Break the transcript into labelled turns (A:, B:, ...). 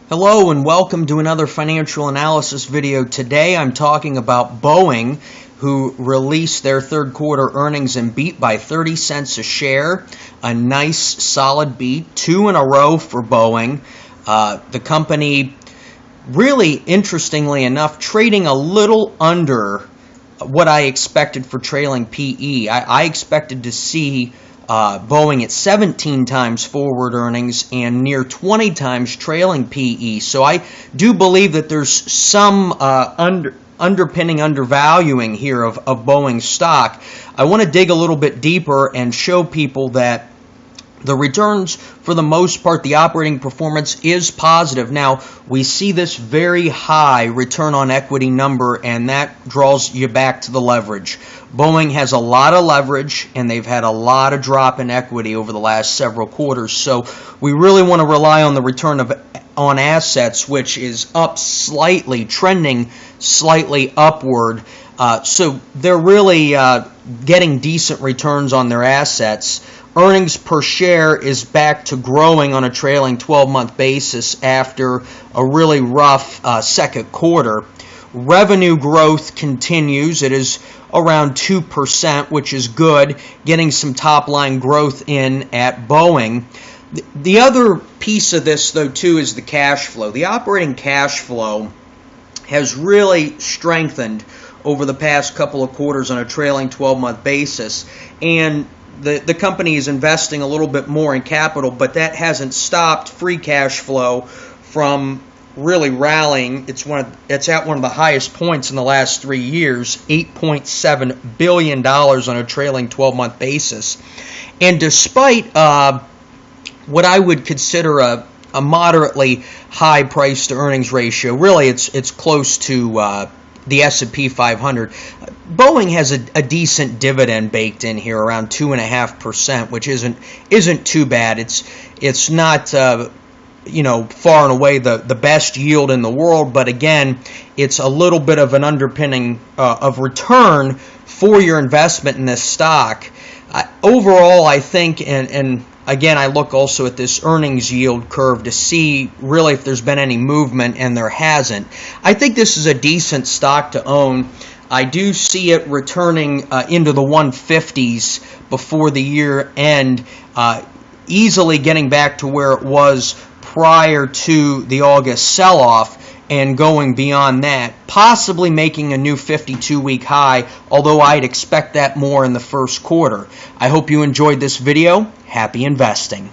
A: Hello and welcome to another financial analysis video. Today I'm talking about Boeing, who released their third quarter earnings and beat by 30 cents a share. A nice solid beat, 2 in a row for Boeing. The company, really interestingly enough, trading a little under what I expected for trailing PE. I expected to see Boeing at 17 times forward earnings and near 20 times trailing PE. So I do believe that there's some underpinning undervaluing here of Boeing stock. I want to dig a little bit deeper and show people that the returns, for the most part, the operating performance is positive. Now, we see this very high return on equity number, and that draws you back to the leverage. Boeing has a lot of leverage, and they've had a lot of drop in equity over the last several quarters. So we really want to rely on the return on assets, which is up slightly, trending slightly upward. So they're really getting decent returns on their assets. Earnings per share is back to growing on a trailing 12-month basis after a really rough second quarter. Revenue growth continues. It is around 2%, which is good, getting some top-line growth in at Boeing. The other piece of this, though, too, is the cash flow. The operating cash flow has really strengthened over the past couple of quarters on a trailing 12-month basis, and the company is investing a little bit more in capital, but that hasn't stopped free cash flow from really rallying. It's at one of the highest points in the last 3 years, $8.7 billion on a trailing 12-month basis. And despite what I would consider a moderately high price to earnings ratio, really it's close to the S&P 500. Boeing has a decent dividend baked in here, around 2.5%, which isn't too bad. It's not far and away the best yield in the world, but again, it's a little bit of an underpinning of return for your investment in this stock. Overall, I think, and again, I look also at this earnings yield curve to see really if there's been any movement, and there hasn't. I think this is a decent stock to own. I do see it returning into the 150s before the year end, easily getting back to where it was prior to the August sell-off and going beyond that, possibly making a new 52-week high, although I'd expect that more in the first quarter. I hope you enjoyed this video. Happy investing.